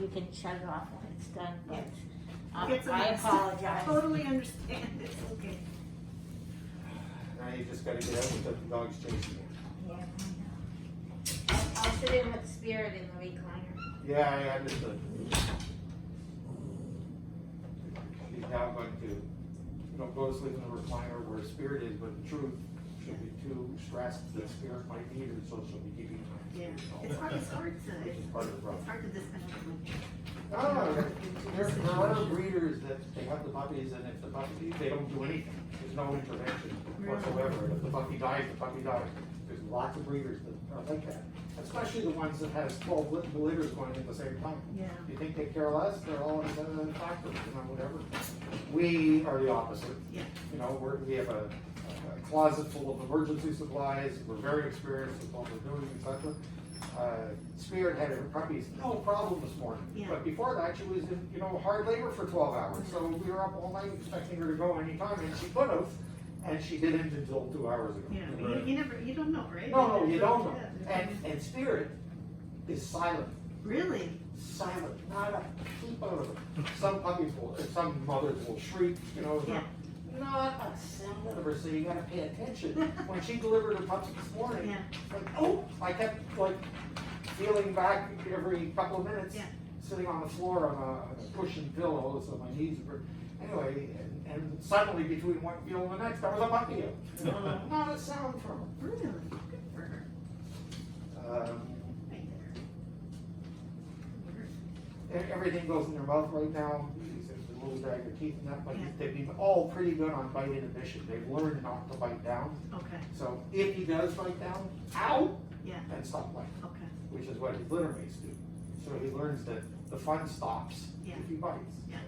you can shut it off when it's done, but It's a I mess. apologize. Totally understand, it's okay. Now you just gotta get out without the dogs chasing you. Yeah, I know. I'll sit in with Spirit in the recliner. Yeah, I understood. She's now going to, go to sleep in the recliner where Spirit is, but in truth, she'll be too stressed that Spirit might need her, so she'll be keeping her. Yeah, it's hard to Part of the problem. it's hard to disconnect from it. There are breeders that they have the puppies, and if the puppy, they don't do anything. There's no intervention whatsoever. If the puppy dies, the puppy dies. There's lots of breeders that are like that, especially the ones that has 12 litters going at the same time. Yeah. You think they care less? They're all in the factory, whatever. We are the opposite. Yeah. We have a closet full of emergency supplies. We're very experienced with what we're doing, etc. Spirit had her puppies, no problem this morning. Yeah. But before that, she was in, hard labor for 12 hours. So we were up all night expecting her to go anytime, and she could have, and she didn't until 2 hours ago. Yeah, you don't know, right? No, you don't know. Yeah. And Spirit is silent. Really? Silent, not a peep out of it. Some puppies will, some mothers will shriek, Yeah. not a sound out of her, so you gotta pay attention. When she delivered her pups this morning, Yeah. like, oh, I kept feeling back every couple of minutes, Yeah. sitting on the floor on a cushion pillow, so my knees were, anyway, and suddenly between one field and the next, there was a puppy out. Not a sound from her. Really? Good for her. Right there. Everything goes in their mouth right now. The little drag their teeth and that, but Yeah. they've been all pretty good on bite inhibition. They've learned not to bite down. Okay. So if he does bite down, ow, Yeah. then stop biting, Okay. which is what his litter mates do. So he learns that the fun stops Yeah. if he bites. Yeah.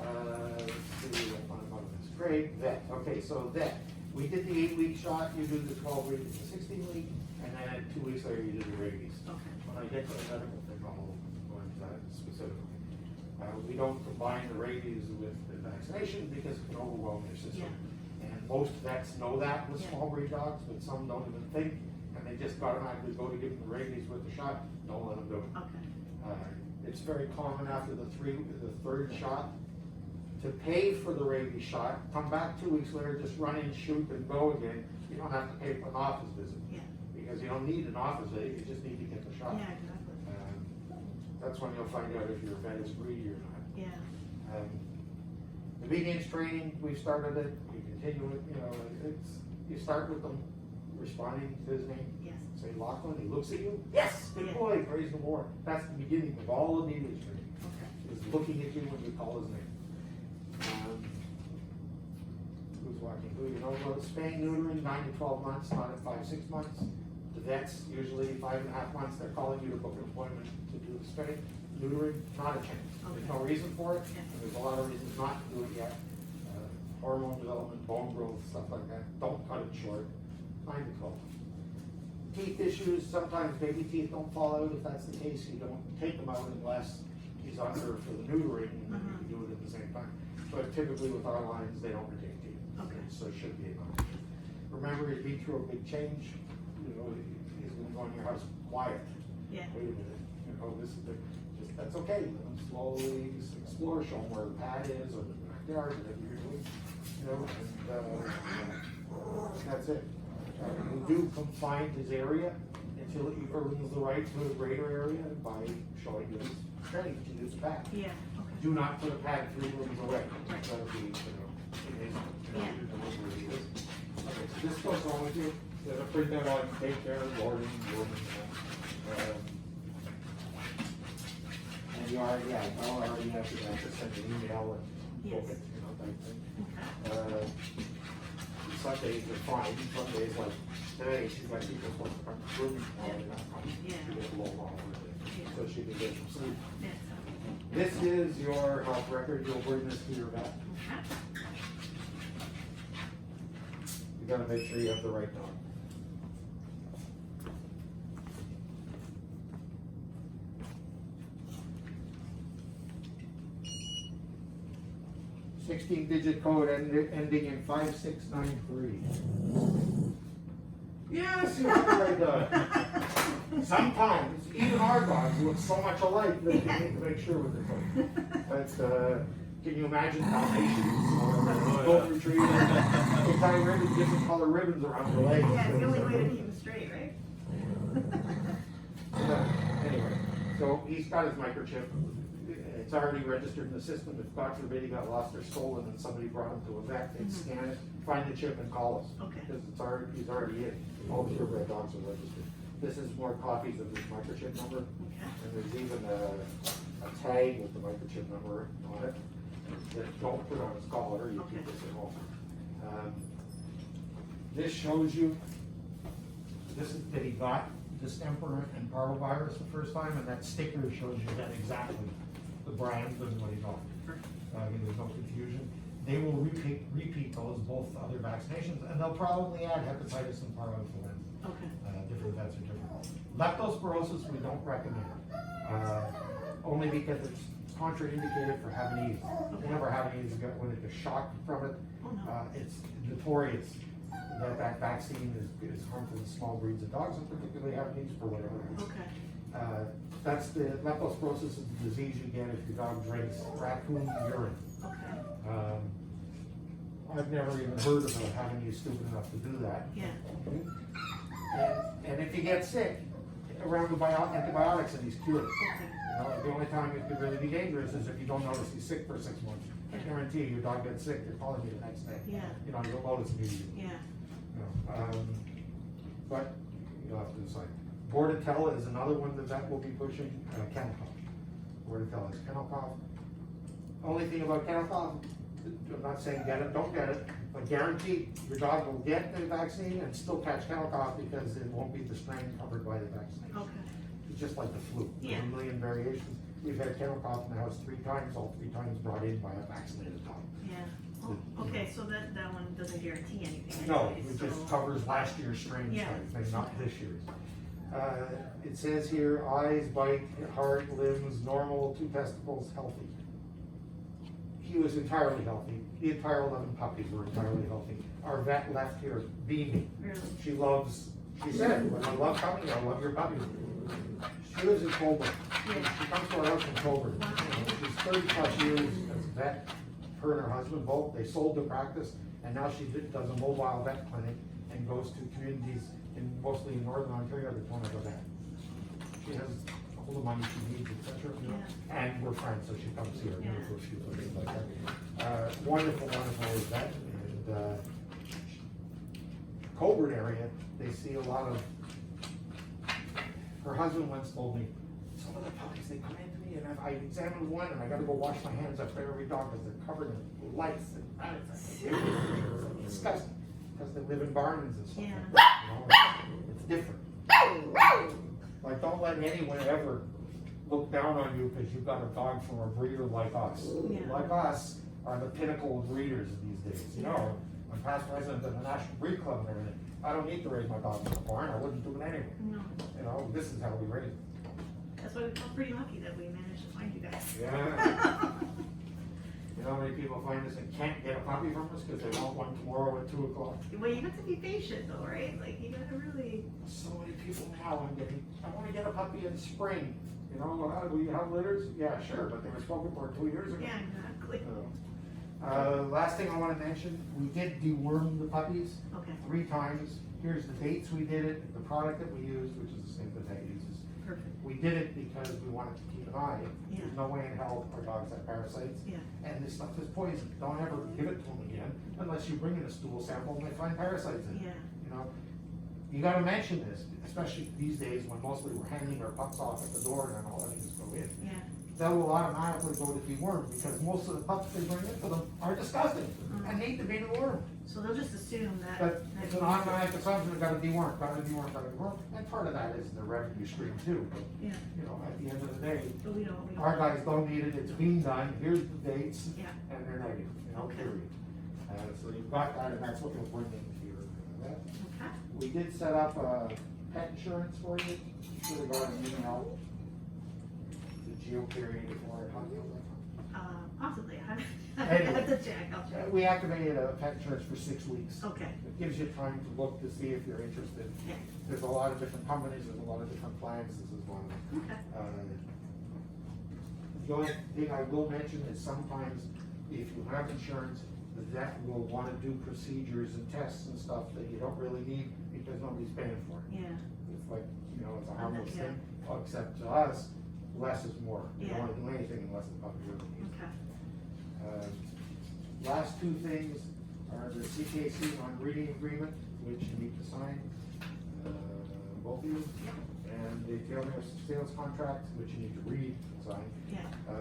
Let's see, what fun about this. Great, vet. Okay, so vet. We did the 8-week shot, you do the 12-week and the 16-week, and then 2 weeks later you do the rabies. Okay. When I get to the medical thing, I'll go into that specifically. We don't combine the rabies with the vaccination because it can overwhelm your system. Yeah. And most vets know that with Yeah. small breed dogs, but some don't even think, and they just automatically go to give them the rabies with the shot. Don't let them do it. Okay. It's very common after the third shot to pay for the rabies shot, come back 2 weeks later, just run in, shoot, and go again. You don't have to pay for an office visit. Yeah. Because you don't need an office visit, you just need to get the shot. Yeah, exactly. That's when you'll find out if your vet is greedy or not. Yeah. The obedience training, we've started it, we continue it, you start with them responding to his name. Yes. Say Lachlan, he looks at you, yes, good Yeah. boy, praise the Lord. That's the beginning of all obedience training, Okay. is looking at you when you call his name. Who's watching who, about spaying, neutering, 9 to 12 months, not at 5, 6 months. The vets, usually 5.5 months, they're calling you to book an appointment to do the spay. Neutering, not a chance. There's no reason for it, Yeah. and there's a lot of reasons not to do it yet. Hormone development, bone growth, stuff like that. Don't cut it short. 9 to 12. Teeth issues, sometimes baby teeth don't fall out. If that's the case, you don't take them out unless he's under for the neutering, and then you can do it at the same time. But typically with our lines, they don't retain teeth. Okay. So it should be enough. Remember, he's been through a big change. He's been going to your house quiet. Yeah. Wait a minute, this is that's okay. Let him slowly explore, show him where the pad is or the backyard, whatever you're doing, and that's it. We do confine his area until he earns the right to a greater area by showing him his training to use the pad. Yeah. Okay. Do not put a pad 3 rooms away. That would be, Yeah. Okay, so this goes on with you. There's a printout on daycare, boarding, and you already, I'll already have to send an email and book it, type thing. Some days are fine, some days like today, she's got people supposed to come to grooming tomorrow, they're not coming. Yeah. She gets a little long with it, so she can get some sleep. Yes. This is your health record, you'll bring this to your vet. You gotta make sure you have the right dog. Sixteen-digit code ending in 5693. Yes, you have the right dog. Sometimes, even our dogs look so much alike that you need to make sure with the coat. But, can you imagine Dalmatians or Golden Retrievers? They tie ribbons, different color ribbons around their legs. Yeah, it's the only way to keep them straight, right? Anyway, so he's got his microchip. It's already registered in the system. If God forbid he got lost or stolen and somebody brought him to a vet, they'd scan it, find the chip and call us. Okay. Because he's already in. All the purebred dogs are registered. This is more copies of his microchip number. Okay. And there's even a tag with the microchip number on it that don't put on his collar. You keep this at home. This shows you, this is that he got distemper and parvovirus the first time, and that sticker shows you that exactly the brand and what he got. There's no confusion. They will repeat those, both other vaccinations, and they'll probably add hepatitis and parvovirus. Okay. Different vets are different. Leptospirosis we don't recommend, only because it's contraindicated for Havanese. Whenever Havanese when it gets shocked from it, it's notorious that vaccine is harmful to small breeds of dogs, and particularly Havanese for whatever reason. Okay. That's the leptospirosis is the disease you get if your dog drinks raccoon urine. Okay. I've never even heard of having you stupid enough to do that. Yeah. And if you get sick, around the antibiotics and he's cured. Okay. The only time it could really be dangerous is if you don't notice he's sick for 6 months. I guarantee you, your dog gets sick, they're calling you the next day. Yeah. You'll notice immediately. Yeah. But you'll have to decide. Bordetella is another one that will be pushing. Kennel cough. Bordetella is kennel cough. Only thing about kennel cough, I'm not saying get it, don't get it, but guaranteed your dog will get the vaccine and still catch kennel cough because it won't be the strain covered by the vaccine. Okay. It's just like the flu. Yeah. There's a million variations. We've had kennel cough in the house 3 times, all 3 times brought in by a vaccinated dog. Yeah. Oh, okay, so that one doesn't guarantee anything. No, Anyways, it just so- covers last year's strain Yeah. type thing, not this year's. It says here, eyes, bite, heart, limbs, normal, 2 testicles, healthy. He was entirely healthy. The entire 11 puppies were entirely healthy. Our vet left here beaming. Really? She said, I love company, I love your puppies. She lives in Colburn. Yeah. She comes to our house from Colburn. Wow. She's 30+ years as a vet. Her and her husband both, they sold the practice, and now she does a mobile vet clinic and goes to communities mostly in Northern Ontario that don't have a vet. She has all the money she needs, etc. Yeah. And we're friends, so she comes here Yeah. for a few things like that. Wonderful vet. And Colburn area, they see a lot of. Her husband once told me, some of the puppies, they come into me and I examined one and I gotta go wash my hands after every dog because they're covered in lice and rats. It's disgusting, because they live in barns and stuff. Yeah. Like that. It's different. Like, don't let anyone ever look down on you because you've got a dog from a breeder like us. Yeah. Like us are the pinnacle of breeders these days. I'm past president of the National Breed Club and everything. I don't need to raise my dog in a barn. I wouldn't do it anyway. No. This is how we raise them. That's why we feel pretty lucky that we managed to find you guys. Yeah. You know how many people find us and can't get a puppy from us because they want one tomorrow at 2 o'clock? Well, you have to be patient though, right? Like, you gotta really. So many people now I want to get a puppy in spring. Do you have litters? Yeah, sure, but they were spoken for 2 years ago. Yeah, exactly. Last thing I want to mention, we did deworm the puppies Okay. 3 times. Here's the dates we did it, the product that we used, which is the same that they uses. Perfect. We did it because we wanted to keep an eye. Yeah. There's no way in hell our dogs have parasites. Yeah. And this stuff is poison. Don't ever give it to them again unless you bring in a stool sample and they find parasites in it. Yeah. You gotta mention this, especially these days when mostly we're hanging our pups off at the door and then all letting us go in. Yeah. That will automatically go to deworm because most of the pups they bring into them are disgusting and need to be dewormed. So they'll just assume that. But it's an automatic assumption, gotta deworm. And part of that is the revenue stream too. But, Yeah. at the end of the day, But we don't. our guys don't need it, it's being done, here's the dates, Yeah. and they're negative, Okay. period. So you've got that, and that's what you'll bring in here. Okay. We did set up pet insurance for you, should have got an email. The geo period for it, Possibly, I Anyway. have to check, I'll check. We activated a pet insurance for 6 weeks. Okay, It gives you time to look to see if you're interested. yeah, There's a lot of different companies, there's a lot of different plans, this is one of them. okay, The only thing I will mention is sometimes if you have insurance, the vet will wanna do procedures and tests and stuff that you don't really need because nobody's paying for it. yeah, It's like, you know, it's a harmless Yeah. thing, except to us, less is more. You Yeah. don't wanna do anything unless the puppy really needs it. okay, Last two things are the CKC non-reading agreement, which you need to sign, both of you. And the tailor sales contract, which you need to read and sign. yeah,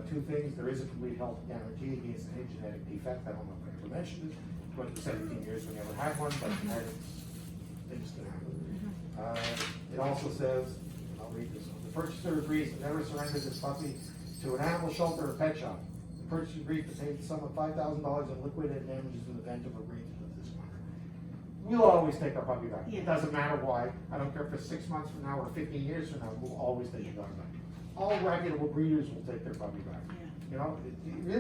Two things, there is a complete health guarantee against any genetic defect, I don't know if I ever mentioned it, but in 17 years we never had one, but things can happen. It also says, I'll read this one, the purchaser agrees to never surrender this puppy to an animal shelter or pet shop. The purchaser agrees to pay the sum of $5,000 in liquidated damages in the event of a breach of this one. We'll always take our puppy back. Yeah. It doesn't matter why. I don't care if it's 6 months from now or 15 years from now, we'll always take the dog back. All reputable breeders will take their puppy back. yeah, You know,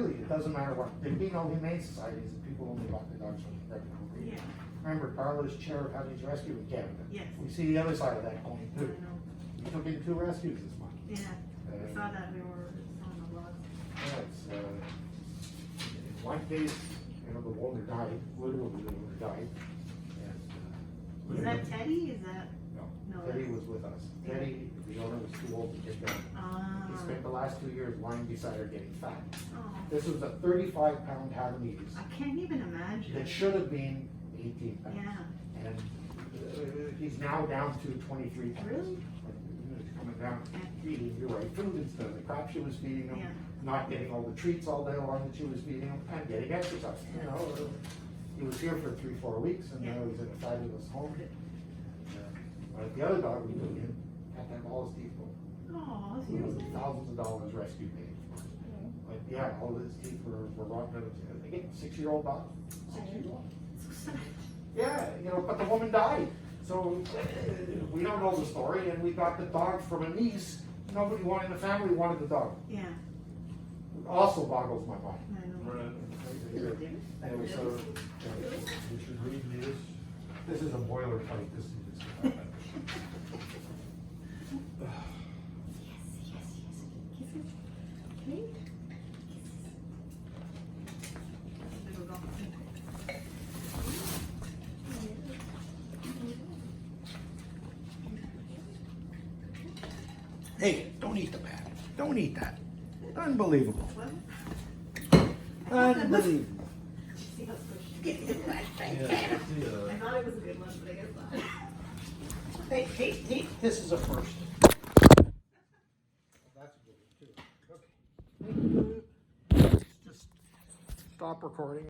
it doesn't matter what. There'd be no humane societies if people only bought their dogs from reputable breeders. yeah, Remember, Carla is chair of Happy's Rescue in Canada. yes, We see the other side of that coin I too. know, We took in 2 rescues this month. yeah, I saw that, we were on the blog. Yeah, it's, in one case, you know, the owner died, literally the owner died. And, Is that Teddy, is that? No, No, Teddy that's- was with us. Teddy, the owner was too old to get down. He spent the last 2 years lying beside her getting fat. Oh, This was a 35-pound Havanese I can't even imagine. that should have been 18 pounds. Yeah, And he's now down to 23 pounds. Really? He's coming down, eating the right food instead of the crap she was feeding him, Yeah. not getting all the treats all day long that she was feeding him, and getting exercise. You know, he was here for 3-4 weeks, and now Yeah. he's in a fabulous home. But the other dog we took in had to have all his teeth pulled. oh, seriously? Thousands of dollars rescue paid for. Like, yeah, all his teeth were rotten. Again, 6-year-old dog. 6-year-old. So sad. Yeah, you know, but the woman died. So we don't know the story, and we got the dog from a niece. Nobody wanted the family wanted the dog. Yeah, It also boggles my mind. I know. Anyway, so you should read this. This is a boilerplate. This is Hey, don't eat the bat. Don't eat that. Unbelievable. Unbelievable. See how squishy. I thought it was a good one, but I guess not. Hey, hey, hey, this is a first. That's a good one too. Okay. Just stop recording.